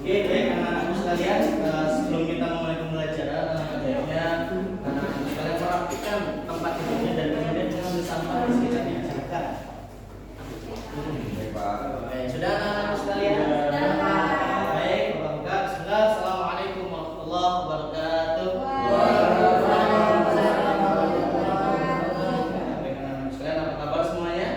Oke, baik anak-anakku sekalian, sebelum kita memulai pembelajaran, baiknya anak-anakku sekalian perhatikan tempat tidurnya dan kemudian mengambil sampah di sekitarnya. Silakan. Baik, Pak. Baik, sudah anak-anakku sekalian? Sudah, Pak. Baik, Bapak buka. Bismillah. Assalamualaikum warahmatullahi wabarakatuh. Baik anak-anakku sekalian, apa kabar semuanya?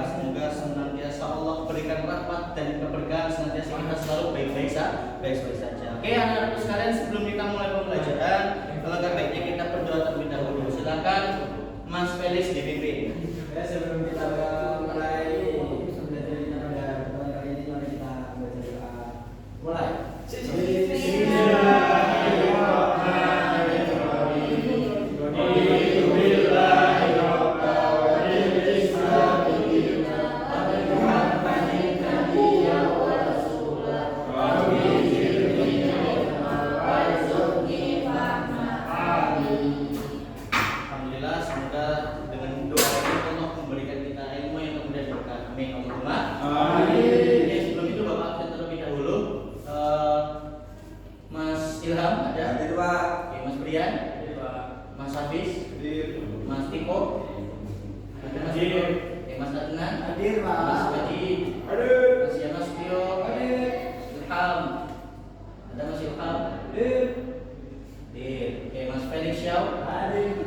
Semoga senantiasa Allah berikan rahmat dan keberkahan, senantiasa kita selalu baik-baik saja. Oke anak-anakku sekalian, sebelum kita mulai pembelajaran, alangkah baiknya kita berdoa terlebih dahulu. Silakan Mas Felix dipimpin. Ya, sebelum kita mulai pembelajaran kita pada pertemuan kali ini, mari kita baca doa. Mulai. Alhamdulillah, semoga dengan doa ini Allah memberikan kita ilmu yang kemudian berkah. Amin. Allahumma amin. Oke, sebelum itu Bapak absen terlebih dahulu. Mas Ilham ada? Hadir, Pak. Oke, Mas Brian, Mas Hafiz, Mas Tiko, ada Mas Tiko, Mas Adnan, Hadir, Pak. Mas Wadi, Hadir. Mas Yana Supio, Ilham, ada Mas Ilham, Oke, Mas Felix Xiao,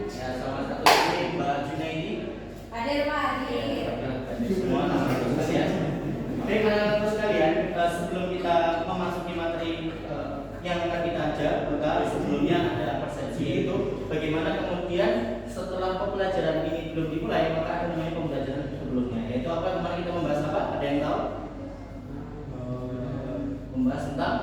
ya sama satu lagi Mbak Junaidi. Hadir, Pak. Hadir. Hadir semua anak-anak sekalian. Baik anak-anak sekalian, sebelum kita memasuki materi yang akan kita ajar, maka sebelumnya ada persepsi, yaitu bagaimana kemudian setelah pembelajaran ini belum dimulai, maka ada namanya pembelajaran sebelumnya, yaitu apa? Kemarin kita membahas apa? Ada yang tahu? Membahas tentang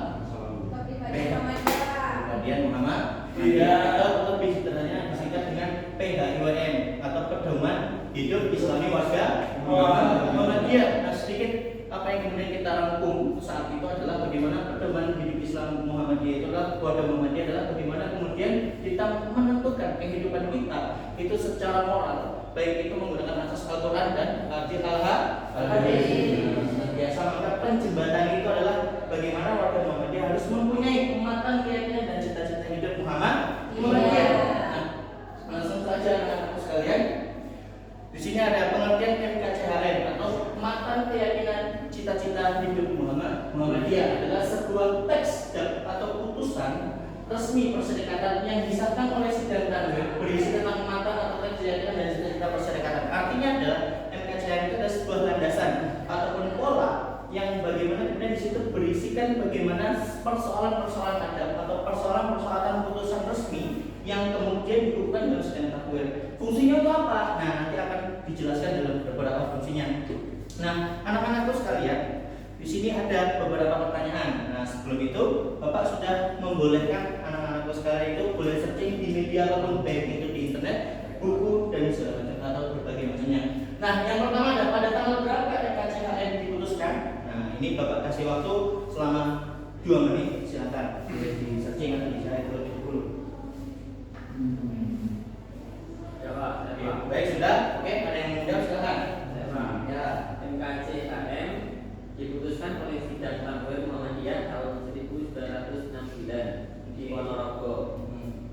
Kepribadian Muhammad. Atau lebih sederhananya disingkat dengan PHIWM atau Pedoman Hidup Islami Warga Muhammadiyah. Nah, sedikit apa yang kemudian kita rangkum saat itu adalah bagaimana pedoman hidup Islam Muhammadiyah itu adalah warga Muhammadiyah adalah bagaimana kemudian kita menentukan kehidupan kita itu secara moral, baik itu menggunakan asas Al-Quran dan Al-Hadis. Biasa maka penjembatan itu adalah bagaimana warga Muhammadiyah harus mempunyai kematan keyakinan dan cita-cita hidup Muhammadiyah. Nah, langsung saja anak-anakku sekalian. Di sini ada pengertian MKCHM atau matan keyakinan cita-cita hidup Muhammadiyah adalah sebuah teks atau putusan resmi perserikatan yang disahkan oleh sidang tanwir berisi tentang matan atau teks keyakinan dan cita-cita perserikatan. Artinya adalah MKCHM itu adalah sebuah landasan ataupun pola yang bagaimana kemudian di situ berisikan bagaimana persoalan-persoalan adab atau persoalan-persoalan putusan resmi yang kemudian dilakukan dalam sidang takwir. Fungsinya itu apa? Nah, nanti akan dijelaskan dalam beberapa fungsinya. Nah, anak-anakku sekalian, di sini ada beberapa pertanyaan. Nah, sebelum itu, Bapak sudah membolehkan anak-anakku sekalian itu boleh searching di media ataupun baik itu di internet, buku dan segala macam atau berbagai macamnya. Nah, yang pertama ada pada tanggal berapa RKCHM diputuskan? Nah, ini Bapak kasih waktu selama 2 menit. Silakan boleh di searching atau dicari terlebih dahulu. Ya, Pak. Baik, sudah. Oke, ada yang mau menjawab silakan. Ya, MKCHM diputuskan oleh Sidang Tanwir Muhammadiyah tahun 1969 di Ponorogo.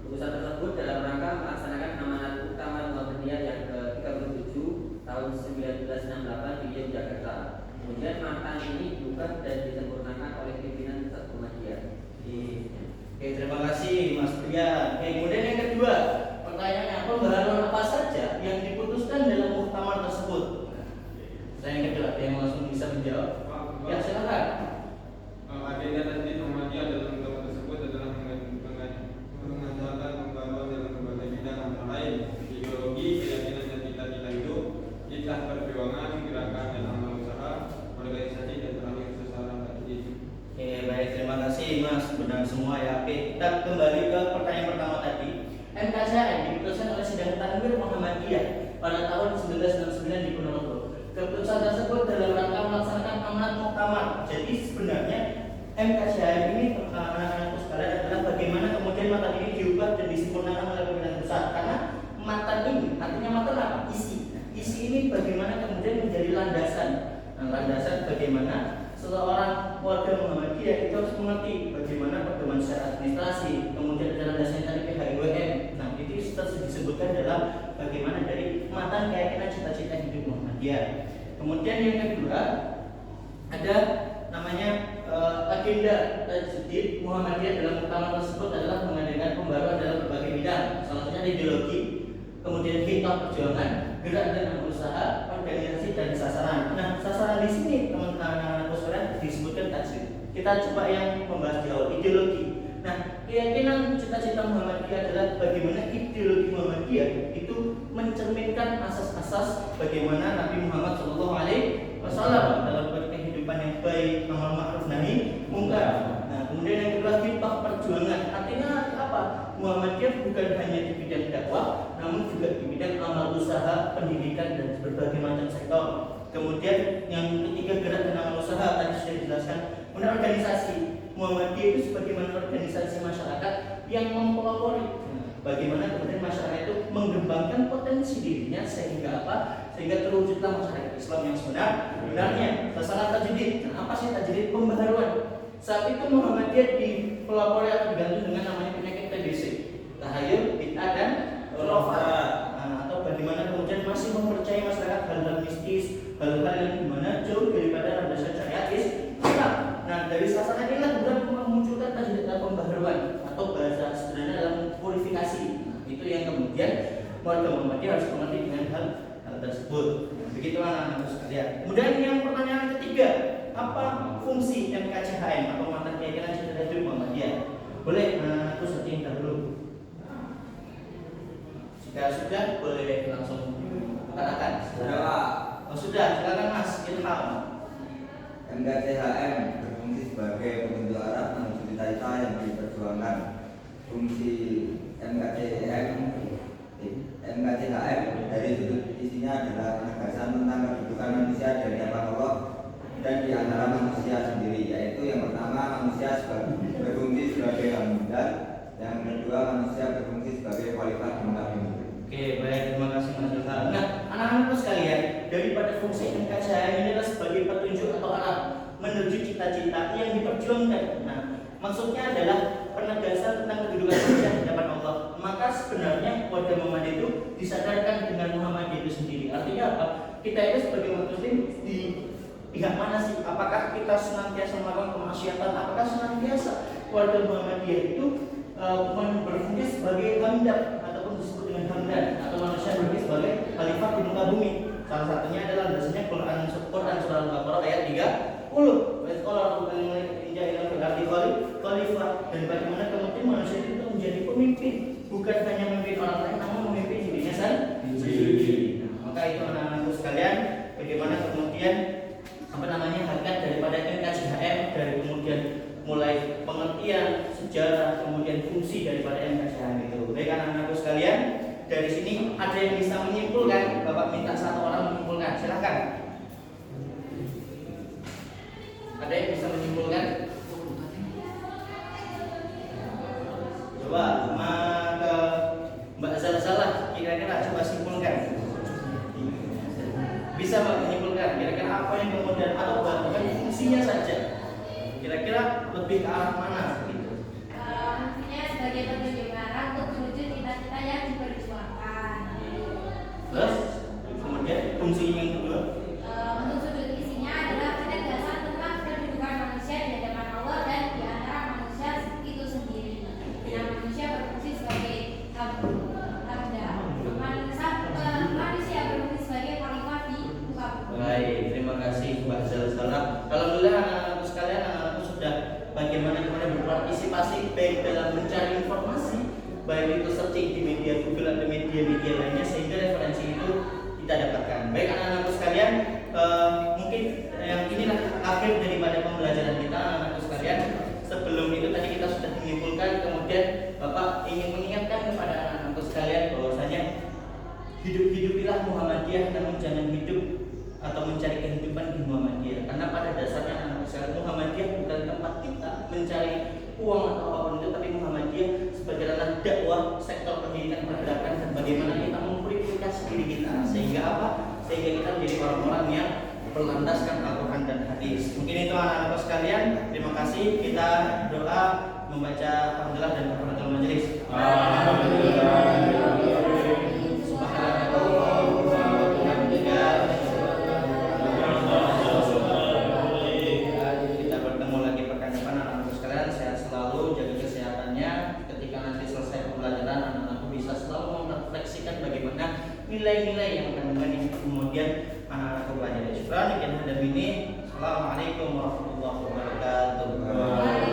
Putusan tersebut dalam rangka melaksanakan amanat utama Muhammadiyah yang ke-37 tahun 1968 di Yogyakarta. Kemudian matan ini diubah dan disempurnakan oleh pimpinan pusat Muhammadiyah. Oke, terima kasih Mas Priya. Oke, kemudian yang kedua, pertanyaannya pembaharuan apa saja yang diputuskan dalam muktamar tersebut? Yang kedua, ada yang langsung bisa menjawab? Ya, silakan. Agenda tadi Muhammadiyah dalam muktamar tersebut adalah mengajarkan pembaruan dalam berbagai bidang antara lain ideologi, keyakinan dan cita-cita hidup, cita perjuangan, gerakan dan amal usaha, organisasi dan terakhir secara akademik. Oke, baik, terima kasih Mas, benar semua ya. Oke, kita kembali ke pertanyaan pertama tadi. MKCHM diputuskan oleh Sidang Tanwir Muhammadiyah pada tahun 1969 di Ponorogo. Keputusan tersebut dalam rangka melaksanakan amanat muktamar. Jadi sebenarnya MKCHM ini anak-anakku sekalian adalah bagaimana kemudian matan ini diubah dan disempurnakan oleh pimpinan pusat. Karena matan ini artinya matan apa? Isi. Isi ini bagaimana kemudian menjadi landasan landasan bagaimana seseorang warga Muhammadiyah itu harus mengerti bagaimana pedoman secara administrasi, kemudian ada landasannya tadi PHIWM. Nah, itu disebutkan dalam bagaimana dari matan keyakinan cita-cita hidup Muhammadiyah. Kemudian yang kedua ada namanya agenda tajdid Muhammadiyah dalam muktamar tersebut adalah mengadakan pembaruan dalam berbagai bidang, salah satunya ideologi, kemudian hikmah perjuangan, gerak dan usaha, organisasi dan sasaran. Nah, sasaran di sini teman-teman saudara disebutkan tajdid. Kita coba yang membahas di awal ideologi. Nah, keyakinan cita-cita Muhammadiyah adalah bagaimana ideologi Muhammadiyah itu mencerminkan asas-asas bagaimana Nabi Muhammad SAW dalam kehidupan yang baik, amal ma'ruf nahi mungkar. Nah, kemudian yang kedua hikmah perjuangan. Artinya apa? Muhammadiyah bukan hanya di bidang dakwah, namun juga di bidang amal usaha, pendidikan dan berbagai macam sektor. Kemudian yang ketiga gerak dan amal usaha tadi sudah dijelaskan. Kemudian organisasi. Muhammadiyah itu sebagaimana organisasi masyarakat yang mempelopori bagaimana kemudian masyarakat itu mengembangkan potensi dirinya sehingga apa? Sehingga terwujudlah masyarakat Islam yang sebenarnya. Sasaran tajdid. Nah, apa sih tajdid? Pembaharuan. Saat itu Muhammadiyah dipelopori atau digantung dengan namanya penyakit TBC, tahayul, bid'ah dan khurafat. Atau bagaimana kemudian masih mempercayai masyarakat hal-hal mistis, hal-hal yang dimana jauh daripada landasan syariat Islam. Nah, dari sasaran inilah kemudian memunculkan tajdid atau pembaharuan atau bahasa sederhana dalam purifikasi. Nah, itu yang kemudian warga Muhammadiyah harus mengerti dengan hal tersebut. Begitu anak-anak sekalian. Kemudian yang pertanyaan ketiga, apa fungsi MKCHM atau matan keyakinan cita-cita hidup Muhammadiyah? Boleh aku searching dahulu. Jika sudah, boleh langsung katakan. Oh, sudah, silakan Mas Ilham. MKCHM berfungsi sebagai petunjuk arah menuju cita-cita yang diperjuangkan. Fungsi MKCHM dari sudut isinya adalah penegasan tentang kedudukan manusia dari hadapan Allah dan di antara manusia sendiri, yaitu yang pertama manusia berfungsi sebagai hamba, yang kedua manusia berfungsi sebagai khalifah di muka bumi. Oke, baik, terima kasih Mas Ilham. Nah, anak-anakku sekalian, daripada fungsi MKCHM ini adalah sebagai petunjuk atau arah menuju cita-cita yang diperjuangkan. Nah, maksudnya adalah penegasan tentang kedudukan manusia di hadapan Allah. Maka sebenarnya warga Muhammadiyah itu disadarkan dengan Muhammadiyah itu sendiri. Artinya apa? Kita itu sebagai umat muslim di pihak mana sih? Apakah kita senantiasa melakukan kemaksiatan? Apakah senantiasa warga Muhammadiyah itu berfungsi sebagai hamdan ataupun disebut dengan hamdan atau manusia berfungsi sebagai khalifah di muka bumi? Salah satunya adalah dasarnya Quran surah Al-Baqarah ayat 30. Sekolah bukan menjadi khalifah, dan bagaimana kemudian manusia itu menjadi pemimpin, bukan hanya memimpin orang lain, namun memimpin dirinya sendiri. Nah, maka itu anak-anakku sekalian, bagaimana kemudian hakikat daripada MKCHM, dari kemudian mulai pengertian sejarah, kemudian fungsi daripada MKCHM itu. Baik anak-anakku sekalian, dari sini ada yang bisa menyimpulkan? Bapak minta satu orang menyimpulkan, silahkan. Ada yang bisa menyimpulkan? Coba maka Mbak Zalzalah kira-kira coba simpulkan. Bisa Mbak menyimpulkan kira-kira apa yang kemudian atau bahkan fungsinya saja. Kira-kira lebih ke arah mana gitu. Fungsinya sebagai petunjuk arah untuk menuju cita-cita yang diperjuangkan. Terus kemudian fungsinya yang kedua, Untuk sudut isinya adalah penegasan tentang kedudukan manusia di hadapan Allah dan di antara manusia itu sendiri. Dan manusia berfungsi sebagai manusia berfungsi sebagai khalifah di muka bumi. baik, terima kasih Mbak Zalzalah. Alhamdulillah anak-anakku sekalian, anak-anakku sudah bagaimana kemudian berpartisipasi baik dalam mencari informasi, baik itu searching di media Google atau media-media lainnya, sehingga referensi itu kita dapatkan. Baik anak-anakku sekalian, mungkin yang inilah akhir daripada pembelajaran kita anak-anakku sekalian. Sebelum itu tadi kita sudah menyimpulkan, kemudian Bapak ingin mengingatkan kepada anak-anakku sekalian bahwasanya hidup-hidupilah Muhammadiyah, namun jangan hidup atau mencari kehidupan di Muhammadiyah. Karena pada dasarnya anak-anak sekalian, Muhammadiyah bukan tempat kita mencari uang atau apapun itu, tapi Muhammadiyah sebagai ranah dakwah, sektor pendidikan, pergerakan, dan bagaimana kita mempurifikasi diri kita sehingga apa? Sehingga kita menjadi orang-orang yang berlandaskan Al-Quran dan hadis. Mungkin itu anak-anakku sekalian. Terima kasih. Kita doa membaca alhamdulillah dan kafaratul majelis. Kita bertemu lagi pekan depan anak-anakku sekalian. Sehat selalu, jaga kesehatannya. Ketika nanti selesai pembelajaran, anak-anakku bisa selalu merefleksikan bagaimana nilai-nilai yang akan kemudian anak-anakku pelajari. Syukran, ikan hadap ini. Assalamualaikum warahmatullahi wabarakatuh.